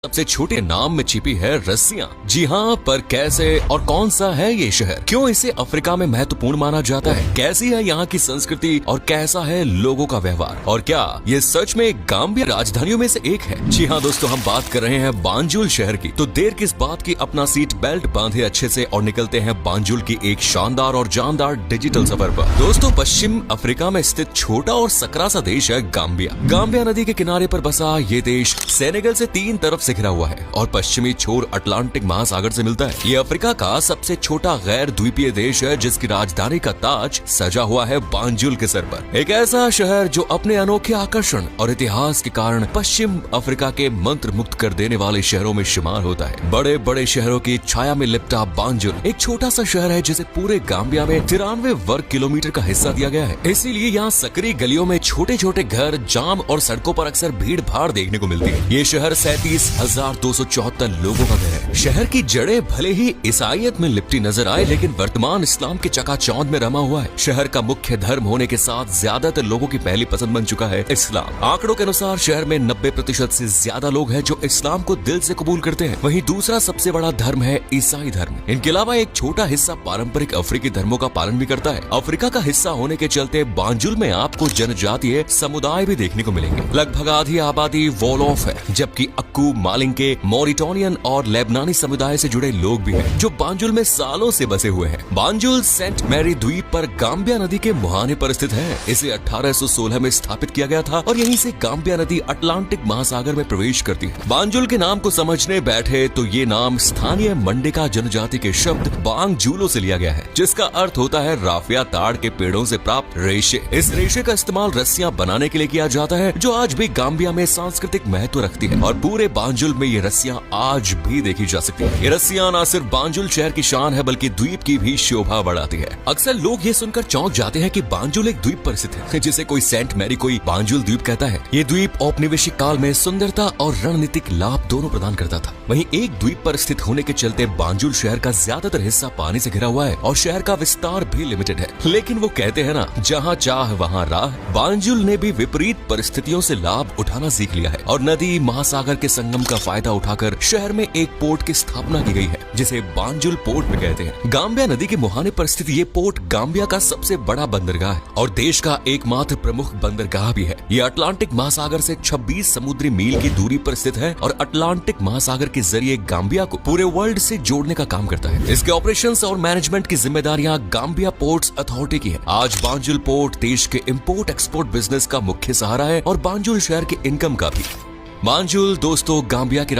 सबसे छोटे नाम में छिपी है रस्सियां। जी हाँ, पर कैसे और कौन सा है ये शहर? क्यों इसे अफ्रीका में महत्वपूर्ण माना जाता है? कैसी है यहाँ की संस्कृति और कैसा है लोगों का व्यवहार? और क्या ये सच में गाम्बिया राजधानियों में से एक है? जी हाँ दोस्तों, हम बात कर रहे हैं बांजुल शहर की। तो देर किस बात की, अपना सीट बेल्ट बांधे अच्छे से और निकलते हैं बांजुल की एक शानदार और जानदार डिजिटल सफर पर। दोस्तों, पश्चिम अफ्रीका में स्थित छोटा और सकरा सा देश है गाम्बिया। गाम्बिया नदी के किनारे पर बसा ये देश सेनेगल से 3 तरफ से घिरा हुआ है और पश्चिमी छोर अटलांटिक महासागर से मिलता है। ये अफ्रीका का सबसे छोटा गैर द्वीपीय देश है जिसकी राजधानी का ताज सजा हुआ है बांजुल के सर पर। एक ऐसा शहर जो अपने अनोखे आकर्षण और इतिहास के कारण पश्चिम अफ्रीका के मंत्र मुक्त कर देने वाले शहरों में शुमार होता है। बड़े बड़े शहरों की छाया में लिपटा बांजुल एक छोटा सा शहर है जिसे पूरे गाम्बिया में 93 वर्ग किलोमीटर का हिस्सा दिया गया है। इसीलिए यहाँ सकरी गलियों में छोटे छोटे घर, जाम और सड़कों पर अक्सर भीड़ भाड़ देखने को मिलती है। ये शहर 37,274 लोगों का घर है। शहर की जड़ें भले ही ईसाईयत में लिपटी नजर आए, लेकिन वर्तमान इस्लाम के चकाचौंध में रमा हुआ है। शहर का मुख्य धर्म होने के साथ ज्यादातर लोगों की पहली पसंद बन चुका है इस्लाम। आंकड़ों के अनुसार शहर में 90% से ज्यादा लोग हैं जो इस्लाम को दिल से कबूल करते हैं। वहीं दूसरा सबसे बड़ा धर्म है ईसाई धर्म। इनके अलावा एक छोटा हिस्सा पारंपरिक अफ्रीकी धर्मों का पालन भी करता है। अफ्रीका का हिस्सा होने के चलते बांजुल में आपको जनजातीय समुदाय भी देखने को मिलेंगे। लगभग आधी आबादी वॉलोफ है, जबकि अक्कू, मालिंके, मॉरिटोनियन और लेबनानी समुदाय से जुड़े लोग भी हैं जो बांजुल में सालों से बसे हुए हैं। बांजुल सेंट मैरी द्वीप पर गाम्बिया नदी के मुहाने पर स्थित है। इसे 1816 में स्थापित किया गया था और यहीं से गाम्बिया नदी अटलांटिक महासागर में प्रवेश करती है। बांजुल के नाम को समझने बैठे तो ये नाम स्थानीय मंडेका जनजाति के शब्द बांगजूलो से लिया गया है, जिसका अर्थ होता है राफिया ताड़ के पेड़ों से प्राप्त रेशे। इस रेशे का इस्तेमाल रस्सियां बनाने के लिए किया जाता है, जो आज भी गाम्बिया में सांस्कृतिक महत्व रखती है और पूरे बांजुल में ये रस्सियां आज भी देखी जा सकती है। ये रस्सियां न सिर्फ बांजुल शहर की शान है बल्कि द्वीप की भी शोभा बढ़ाती है। अक्सर लोग ये सुनकर चौंक जाते हैं कि बांजुल एक द्वीप पर स्थित है, जिसे कोई सेंट मैरी कोई बांजुल द्वीप कहता है। ये द्वीप औपनिवेशिक काल में सुंदरता और रणनीतिक लाभ दोनों प्रदान करता था। वहीं एक द्वीप पर स्थित होने के चलते बांजुल शहर का ज्यादातर हिस्सा पानी से घिरा हुआ है और शहर का विस्तार भी लिमिटेड है। लेकिन वो कहते हैं ना, जहाँ चाह वहाँ राह। बांजुल ने भी विपरीत परिस्थितियों से लाभ उठाना सीख लिया है और नदी महासागर के संगम का फायदा उठाकर शहर में एक पोर्ट की स्थापना की गई है, जिसे बांजुल पोर्ट भी कहते हैं। गाम्बिया नदी के मुहाने पर स्थित ये पोर्ट गाम्बिया का सबसे बड़ा बंदरगाह है और देश का एकमात्र प्रमुख बंदरगाह भी है। ये अटलांटिक महासागर से 26 समुद्री मील की दूरी पर स्थित है और अटलांटिक महासागर के जरिए गाम्बिया को पूरे वर्ल्ड से जोड़ने का काम करता है। इसके ऑपरेशंस और मैनेजमेंट की जिम्मेदारियां गाम्बिया पोर्ट्स अथॉरिटी की है। आज बांजुल पोर्ट देश के इंपोर्ट एक्सपोर्ट बिजनेस का मुख्य सहारा है और बांजुल शहर के इनकम का भी। बांजुल दोस्तों गाम्बिया की